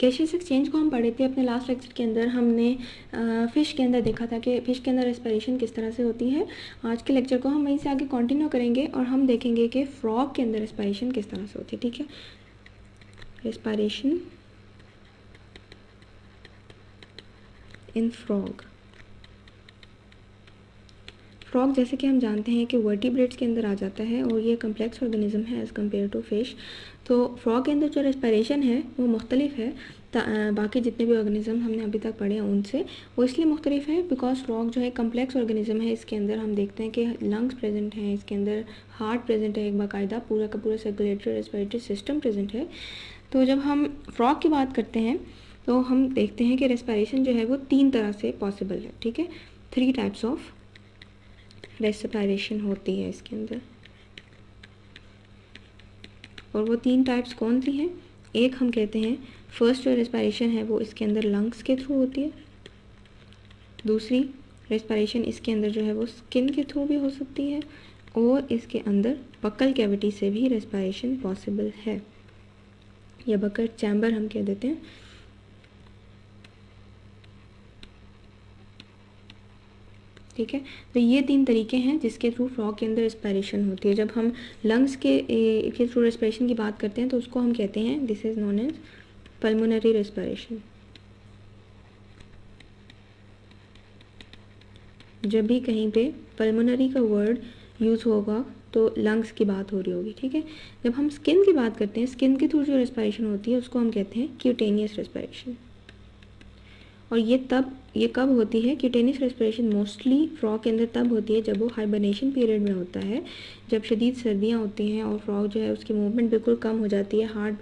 Gaseous exchange को हम पढ़े थे अपने लास्ट लेक्चर के अंदर। हमने फ़िश के अंदर देखा था कि फ़िश के अंदर रेस्पिरेशन किस तरह से होती है। आज के लेक्चर को हम वहीं से आगे कंटिन्यू करेंगे और हम देखेंगे कि फ्रॉग के अंदर रेस्पिरेशन किस तरह से होती है। ठीक है, रेस्पिरेशन इन फ्रॉग। फ्रॉग जैसे कि हम जानते हैं कि वर्टिब्रेट्स के अंदर आ जाता है और ये कम्प्लेक्स ऑर्गेनिज्म है एज़ कम्पेयर टू फिश। तो फ्रॉग के अंदर जो रेस्पिरेशन है वो मुख्तलिफ है बाकी जितने भी ऑर्गेनिज्म हमने अभी तक पढ़े हैं उनसे। वो इसलिए मुख्तलिफ है बिकॉज फ्रॉग जो है कम्प्लेक्स ऑर्गेनिज्म है। इसके अंदर हम देखते हैं कि लंग्स प्रेजेंट हैं, इसके अंदर हार्ट प्रेजेंट है, एक बाकायदा पूरा का पूरा सर्कुलेटरी रेस्पिरेटरी सिस्टम प्रेजेंट है। तो जब हम फ्रॉग की बात करते हैं तो हम देखते हैं कि रेस्पिरेशन जो है वो 3 तरह से पॉसिबल है। ठीक है, 3 टाइप्स ऑफ रेस्पिरेशन होती है इसके अंदर। और वो 3 टाइप्स कौन सी हैं? एक हम कहते हैं फर्स्ट जो रेस्पिरेशन है वो इसके अंदर लंग्स के थ्रू होती है। दूसरी रेस्पिरेशन इसके अंदर जो है वो स्किन के थ्रू भी हो सकती है और इसके अंदर बकल कैविटी से भी रेस्पिरेशन पॉसिबल है, या बकल चैम्बर हम कह देते हैं। ठीक है, तो ये 3 तरीके हैं जिसके थ्रू फ्रॉग के अंदर रेस्पिरेशन होती है। जब हम लंग्स के थ्रू रेस्पिरेशन की बात करते हैं तो उसको हम कहते हैं this is known as pulmonary respiration. जब भी कहीं पे पल्मोनरी का वर्ड यूज़ होगा तो लंग्स की बात हो रही होगी। ठीक है, जब हम स्किन की बात करते हैं, स्किन के थ्रू जो रेस्पिरेशन होती है उसको हम कहते हैं क्यूटेनियस रेस्पिरेशन। और ये कब होती है? क्यूटेनियस रेस्पिरेशन मोस्टली फ्रॉग के अंदर तब होती है जब वो हाइबरनेशन पीरियड में होता है, जब शदीद सर्दियाँ होती हैं और फ्रॉग जो है उसकी मूवमेंट बिल्कुल कम हो जाती है, हार्ट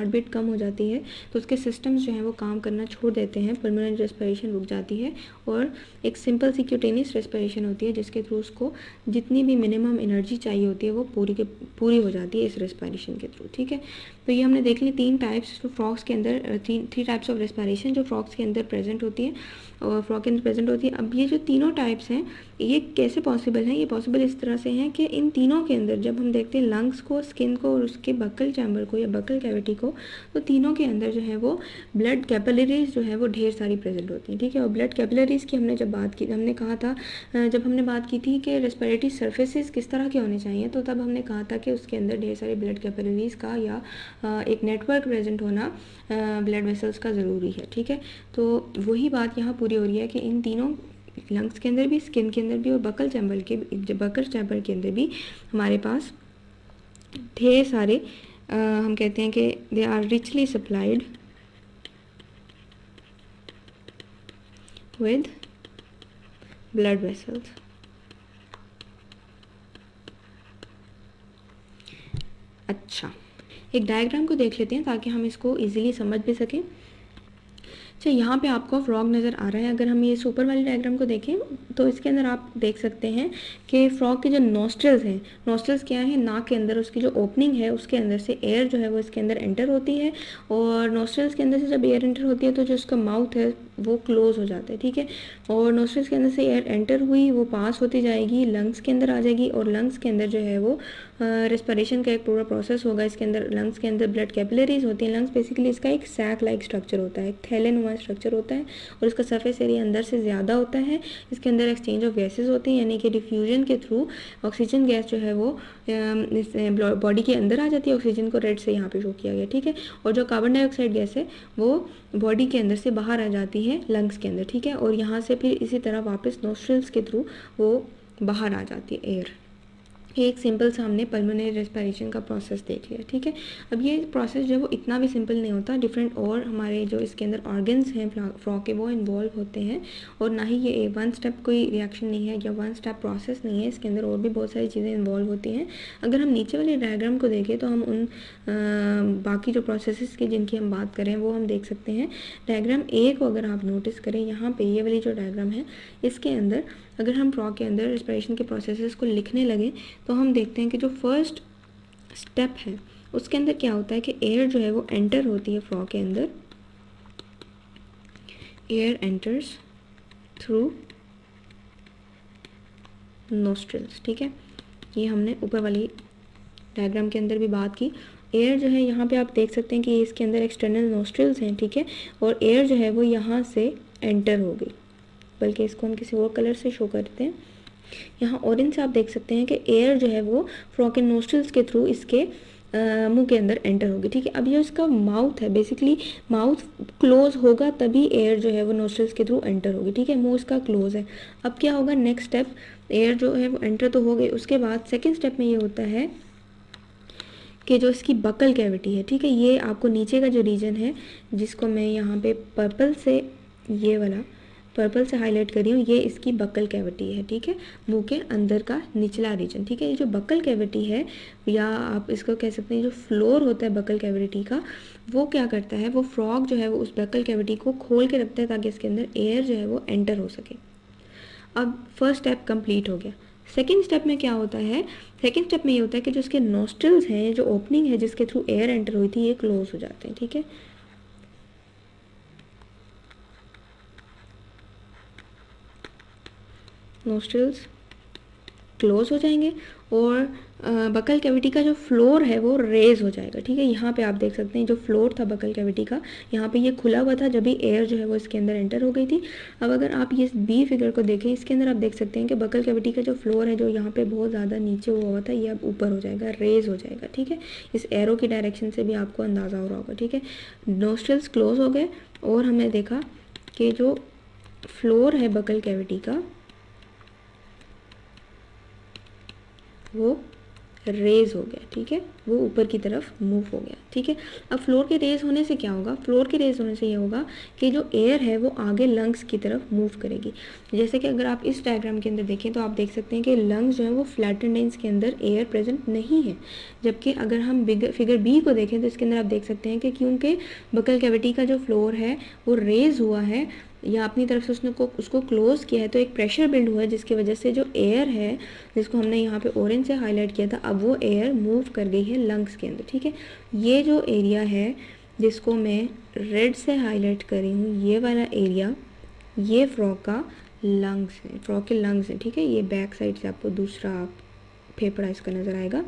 बीट कम हो जाती है, तो उसके सिस्टम्स जो हैं वो काम करना छोड़ देते हैं, परमानेंट रेस्पिरेशन रुक जाती है और एक सिंपल सी क्यूटेनियस रेस्पिरेशन होती है जिसके थ्रू उसको जितनी भी मिनिमम एनर्जी चाहिए होती है वो पूरी हो जाती है इस रेस्पिरेशन के थ्रू। ठीक है, तो ये हमने देख ली 3 टाइप्स फ्रॉग्स के अंदर, 3 टाइप्स ऑफ रेस्पिरेशन जो फ्रॉग्स के अंदर प्रेजेंट होती है और फ्रॉग के अंदर प्रेजेंट होती है। अब ये जो तीनों टाइप्स हैं ये कैसे पॉसिबल हैं? ये पॉसिबल इस तरह से हैं कि इन तीनों के अंदर जब हम देखते हैं लंग्स को, स्किन को और उसके बकल चैम्बर को या बकल कैविटी को, तो तीनों के अंदर जो है वो ब्लड कैपिलरीज जो है वो ढेर सारी प्रेजेंट होती हैं। ठीक है, और ब्लड कैपिलरीज की हमने जब बात की, हमने कहा था जब हमने बात की थी कि रेस्पिरेटरी सर्फेसिस किस तरह के होने चाहिए, तो तब हमने कहा था कि उसके अंदर ढेर सारे ब्लड कैपिलरीज का या एक नेटवर्क प्रेजेंट होना ब्लड वेसल्स का ज़रूरी है। ठीक है, तो वही बात यहाँ पूरी हो रही है कि इन तीनों लंग्स के अंदर भी, स्किन के अंदर भी और बकल चैम्बर के अंदर भी हमारे पास ढेर सारे हम कहते हैं कि they are richly supplied with blood vessels. अच्छा, एक डायग्राम को देख लेते हैं ताकि हम इसको इजीली समझ भी सकें। अच्छा, यहाँ पे आपको फ्रॉग नज़र आ रहा है। अगर हम ये सुपर वाली डायग्राम को देखें तो इसके अंदर आप देख सकते हैं कि फ्रॉग के जो नॉस्ट्रल्स हैं, नॉस्ट्रल्स क्या है? नाक के अंदर उसकी जो ओपनिंग है उसके अंदर से एयर जो है वो इसके अंदर एंटर होती है और नॉस्ट्रल्स के अंदर से जब एयर एंटर होती है तो जो उसका माउथ है वो क्लोज हो जाता है। ठीक है, और नॉस्ट्रल्स के अंदर से एयर एंटर हुई, वो पास होती जाएगी, लंग्स के अंदर आ जाएगी और लंग्स के अंदर जो है वो रेस्पिरेशन का एक पूरा प्रोसेस होगा। इसके अंदर लंग्स के अंदर ब्लड कैपिलरीज होती हैं। लंग्स बेसिकली इसका एक सैक लाइक स्ट्रक्चर होता है, एक थैलेनुमा स्ट्रक्चर होता है और इसका सरफेस एरिया अंदर से ज़्यादा होता है। इसके अंदर एक्सचेंज ऑफ गैसेज होती हैं, यानी कि डिफ्यूजन के थ्रू ऑक्सीजन गैस जो है वो बॉडी के अंदर आ जाती है। ऑक्सीजन को रेड से यहाँ पे शो किया गया। ठीक है, और जो कार्बन डाइऑक्साइड गैस है वो बॉडी के अंदर से बाहर आ जाती है लंग्स के अंदर। ठीक है, और यहाँ से फिर इसी तरह वापस नोस्ट्रल्स के थ्रू वो बाहर आ जाती है एयर। एक सिंपल सा हमने पल्मोनरी रेस्पिरेशन का प्रोसेस देख लिया। ठीक है, अब ये प्रोसेस जो है वो इतना भी सिंपल नहीं होता, डिफरेंट और हमारे जो इसके अंदर ऑर्गन्स हैं फ्रॉग के वो इन्वॉल्व होते हैं और ना ही ये वन स्टेप कोई रिएक्शन नहीं है या वन स्टेप प्रोसेस नहीं है। इसके अंदर और भी बहुत सारी चीज़ें इन्वॉल्व होती हैं। अगर हम नीचे वाले डायग्राम को देखें तो हम उन बाकी जो प्रोसेस की जिनकी हम बात करें वो हम देख सकते हैं। डायग्राम ए को अगर आप नोटिस करें, यहाँ पे ये वाली जो डायग्राम है इसके अंदर अगर हम फ्रॉग के अंदर रेस्पिरेशन के प्रोसेसेस को लिखने लगे तो हम देखते हैं कि जो फर्स्ट स्टेप है उसके अंदर क्या होता है कि एयर जो है वो एंटर होती है फ्रॉग के अंदर, एयर एंटर्स थ्रू नोस्ट्रल्स। ठीक है, ये हमने ऊपर वाली डायग्राम के अंदर भी बात की। एयर जो है यहाँ पे आप देख सकते हैं कि इसके अंदर एक्सटर्नल नोस्ट्रिल्स हैं, ठीक है, और एयर जो है वो यहाँ से एंटर हो गई, बल्कि इसको हम किसी और कलर से शो करते हैं। यहाँ ऑरेंज से आप देख सकते हैं कि एयर जो है वो फ्रॉग के नोस्ट्रिल्स के थ्रू इसके मुंह के अंदर एंटर होगी, ठीक है। अब ये इसका माउथ है, बेसिकली माउथ क्लोज होगा तभी एयर जो है वो नोस्ट्रिल्स के थ्रू एंटर होगी, ठीक है। मुंह इसका क्लोज है। अब क्या होगा नेक्स्ट स्टेप, एयर जो है वो एंटर तो हो गई, उसके बाद सेकेंड स्टेप में ये होता है कि जो इसकी बकल कैविटी है, ठीक है, ये आपको नीचे का जो रीजन है जिसको मैं यहाँ पे पर्पल से, ये वाला पर्पल से हाईलाइट कर रही हूँ, ये इसकी बकल कैविटी है, ठीक है, मुंह के अंदर का निचला रीजन, ठीक है। ये जो बकल कैविटी है, या आप इसको कह सकते हैं जो फ्लोर होता है बकल कैविटी का, वो क्या करता है, वो फ्रॉग जो है वो उस बकल कैविटी को खोल के रखता है ताकि इसके अंदर एयर जो है वो एंटर हो सके। अब फर्स्ट स्टेप कंप्लीट हो गया। सेकेंड स्टेप में क्या होता है, सेकेंड स्टेप में ये होता है कि जो इसके नोस्ट्रिल्स हैं, जो ओपनिंग है जिसके थ्रू एयर एंटर हुई थी, ये क्लोज हो जाते हैं, ठीक है। नोस्ट्रिल्स क्लोज हो जाएंगे और बकल कैविटी का जो फ्लोर है वो रेज हो जाएगा, ठीक है। यहाँ पे आप देख सकते हैं जो फ्लोर था बकल कैविटी का, यहाँ पे ये खुला हुआ था जब भी एयर जो है वो इसके अंदर एंटर हो गई थी। अब अगर आप ये बी फिगर को देखें, इसके अंदर आप देख सकते हैं कि बकल कैविटी का जो फ्लोर है, जो यहाँ पे बहुत ज़्यादा नीचे हुआ था, ये अब ऊपर हो जाएगा, रेज हो जाएगा, ठीक है। इस एरो की डायरेक्शन से भी आपको अंदाज़ा हो रहा होगा, ठीक है। नोस्ट्रिल्स क्लोज हो गए और हमने देखा कि जो फ्लोर है बकल कैविटी का वो रेज हो गया, ठीक है, वो ऊपर की तरफ मूव हो गया, ठीक है। अब फ्लोर के रेज होने से क्या होगा, फ्लोर के रेज होने से ये होगा कि जो एयर है वो आगे लंग्स की तरफ मूव करेगी। जैसे कि अगर आप इस डायग्राम के अंदर देखें तो आप देख सकते हैं कि लंग्स जो है वो फ्लैटेंड है, इसके अंदर एयर प्रेजेंट नहीं है। जबकि अगर हम फिगर बी को देखें तो इसके अंदर आप देख सकते हैं कि क्योंकि बकल कैविटी का जो फ्लोर है वो रेज हुआ है या अपनी तरफ से उसको क्लोज किया है, तो एक प्रेशर बिल्ड हुआ है जिसकी वजह से जो एयर है, जिसको हमने यहाँ पे ऑरेंज से हाईलाइट किया था, अब वो एयर मूव कर गई है लंग्स के अंदर, ठीक है। ये जो एरिया है जिसको मैं रेड से हाईलाइट कर रही हूँ, ये वाला एरिया, ये फ्रॉग का लंग्स है, फ्रॉग के लंग्स हैं, ठीक है। ये बैक साइड से आपको दूसरा फेफड़ा इसका नज़र आएगा।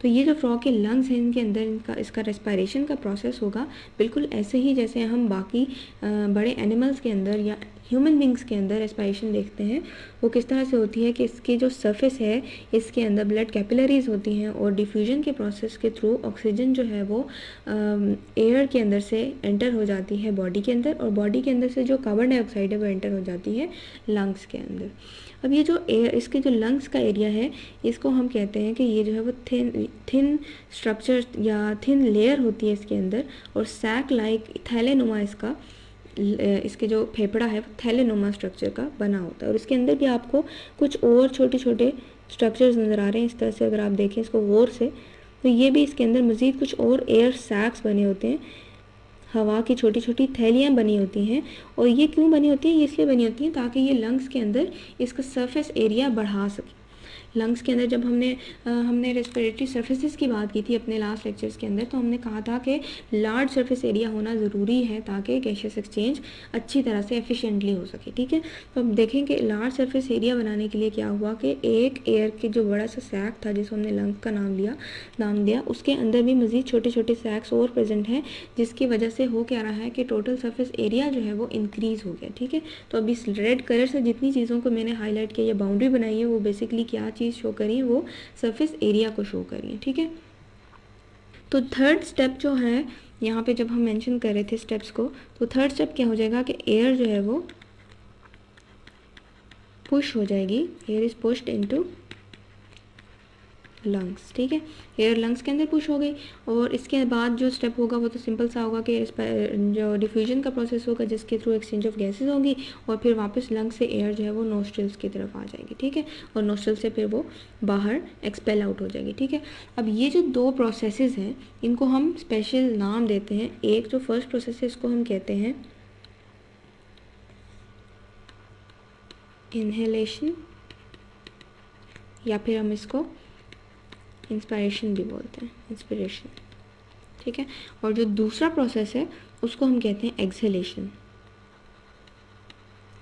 तो ये जो फ्रॉग के लंग्स हैं, इनके अंदर इसका रेस्पायरेशन का प्रोसेस होगा बिल्कुल ऐसे ही जैसे हम बाकी बड़े एनिमल्स के अंदर या ह्यूमन बींग्स के अंदर रेस्पायरेशन देखते हैं। वो किस तरह से होती है कि इसकी जो सरफेस है, इसके अंदर ब्लड कैपिलरीज होती हैं और डिफ्यूजन के प्रोसेस के थ्रू ऑक्सीजन जो है वो एयर के अंदर से एंटर हो जाती है बॉडी के अंदर, और बॉडी के अंदर से जो कार्बन डाइऑक्साइड है वो एंटर हो जाती है लंग्स के अंदर। अब ये जो एयर, इसके जो लंग्स का एरिया है, इसको हम कहते हैं कि ये जो है वो थिन स्ट्रक्चर या थिन लेयर होती है इसके अंदर, और सैक लाइक थैलेनुमा इसके जो फेफड़ा है वो थैलेनुमा स्ट्रक्चर का बना होता है। और इसके अंदर भी आपको कुछ और छोटे छोटे स्ट्रक्चर्स नज़र आ रहे हैं। इस तरह से अगर आप देखें इसको गौर से, तो ये भी इसके अंदर मज़ीद कुछ और एयर सैक्स बने होते हैं, हवा की छोटी छोटी थैलियाँ बनी होती हैं। और ये क्यों बनी होती हैं, ये इसलिए बनी होती हैं ताकि ये लंग्स के अंदर इसका सरफेस एरिया बढ़ा सके। लंग्स के अंदर जब हमने रेस्पिरेटरी सर्फेसिस की बात की थी अपने लास्ट लेक्चर्स के अंदर, तो हमने कहा था कि लार्ज सरफेस एरिया होना ज़रूरी है ताकि गैसियस एक्सचेंज अच्छी तरह से एफिशिएंटली हो सके, ठीक है। तो अब देखें कि लार्ज सरफेस एरिया बनाने के लिए क्या हुआ कि एक एयर के जो बड़ा सा सैक था जिसको हमने लंग्स का नाम दिया, उसके अंदर भी मज़ीद छोटे छोटे सैक्स और प्रेजेंट हैं, जिसकी वजह से हो क्या रहा है कि टोटल सरफेस एरिया जो है वो इंक्रीज़ हो गया, ठीक है। तो अभी इस रेड कलर से जितनी चीज़ों को मैंने हाईलाइट किया या बाउंड्री बनाई है, वो बेसिकली क्या चीज़ शो करी है, वो सरफेस एरिया को शो करी है, ठीक है। तो थर्ड स्टेप जो है यहाँ पे जब हम मेंशन कर रहे थे स्टेप्स को, तो थर्ड स्टेप क्या हो जाएगा कि एयर जो है वो पुश हो जाएगी, air is pushed into lungs, ठीक है। एयर लंग्स के अंदर पुश हो गई, और इसके बाद जो स्टेप होगा वो तो सिंपल सा होगा कि जो डिफ्यूजन का प्रोसेस होगा जिसके थ्रू एक्सचेंज ऑफ गैसेस होंगी, और फिर वापस लंग्स से एयर जो है वो नोस्ट्रिल्स की तरफ आ जाएगी, ठीक है, और नोस्ट्रिल से फिर वो बाहर एक्सपेल आउट हो जाएगी, ठीक है। अब ये जो दो प्रोसेसेस हैं इनको हम स्पेशल नाम देते हैं। एक जो फर्स्ट प्रोसेस है इसको हम कहते हैं इनहेलेशन, या फिर हम इसको इंस्पायरेशन भी बोलते हैं, इंस्पिरेशन, ठीक है। और जो दूसरा प्रोसेस है उसको हम कहते हैं एक्सहेलेशन।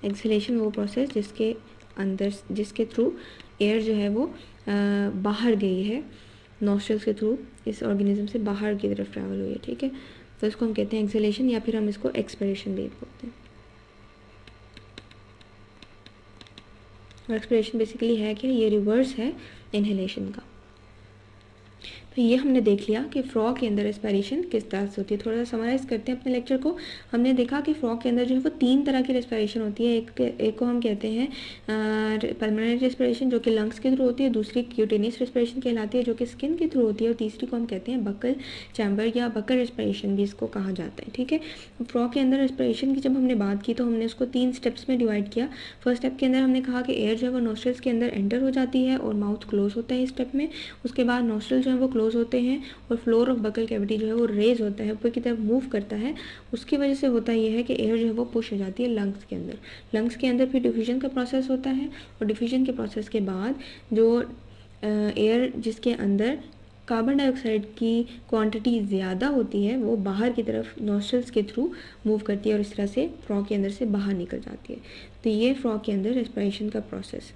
एक्सहेलेशन वो प्रोसेस जिसके थ्रू एयर जो है वो बाहर गई है नॉस्ट्रल्स के थ्रू इस ऑर्गेनिज्म से बाहर की तरफ ट्रैवल हुई है, ठीक है। तो इसको हम कहते हैं एक्सहेलेशन या फिर हम इसको एक्सपिरेशन भी बोलते हैं। और एक्सपिरेशन बेसिकली है क्या, ये रिवर्स है इनहेलेशन का। तो ये हमने देख लिया कि फ्रॉग के अंदर रेस्पिरेशन किस तरह से होती है। थोड़ा सा समराइज़ करते हैं अपने लेक्चर को। हमने देखा कि फ्रॉग के अंदर जो है वो 3 तरह की रेस्पिरेशन होती है। एक को हम कहते हैं पल्मोनरी रेस्पिरेशन जो कि लंग्स के थ्रू होती है, दूसरी क्यूटेनियस रेस्पिरेशन कहलाती है जो कि स्किन के थ्रू होती है, और तीसरी को हम कहते हैं बकल चैम्बर या बकल रेस्पिरेशन भी इसको कहा जाता है, ठीक है। फ्रॉग के अंदर रेस्पिरेशन की जब हमने बात की तो हमने उसको 3 स्टेप्स में डिवाइड किया। फर्स्ट स्टेप के अंदर हमने कहा कि एयर जो है वो नोस्ट्रल्स के अंदर एंटर हो जाती है और माउथ क्लोज होता है इस स्टेप में। उसके बाद नोस्ट्रल जो है वो क्लोज होते हैं और फ्लोर ऑफ बकल कैविटी जो है वो रेज होता है, ऊपर की तरफ मूव करता है। उसकी वजह से होता ये है कि एयर जो है वो पुश हो जाती है लंग्स के अंदर। लंग्स के अंदर फिर डिफ्यूजन का प्रोसेस होता है, और डिफ्यूजन के प्रोसेस के बाद जो एयर जिसके अंदर कार्बन डाइऑक्साइड की क्वांटिटी ज़्यादा होती है वो बाहर की तरफ नोस्ट्रल्स के थ्रू मूव करती है और इस तरह से फ्रॉग के अंदर से बाहर निकल जाती है। तो ये फ्रॉग के अंदर रेस्पिरेशन का प्रोसेस